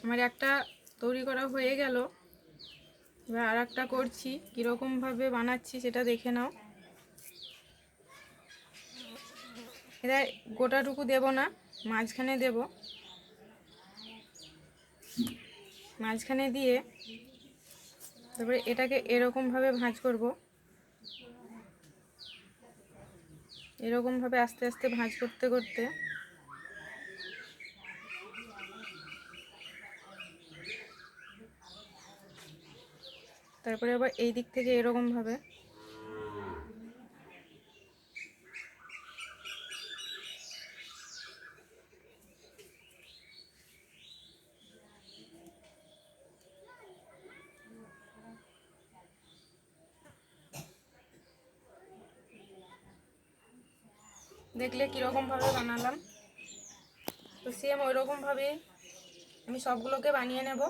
আমার একটা তৈরি করা হয়ে গেল, এবার আর একটা করছি। কীরকমভাবে বানাচ্ছি সেটা দেখে নাও। এটা গোটাটুকু দেব না, মাঝখানে দেব। মাঝখানে দিয়ে তারপরে এটাকে এরকমভাবে ভাঁজ করব। এরকমভাবে আস্তে আস্তে ভাঁজ করতে করতে তারপরে আবার এই দিক থেকে এরকমভাবে দেখলে কীরকমভাবে বানালাম। তো সেম ওই রকমভাবেই আমি সবগুলোকে বানিয়ে নেব।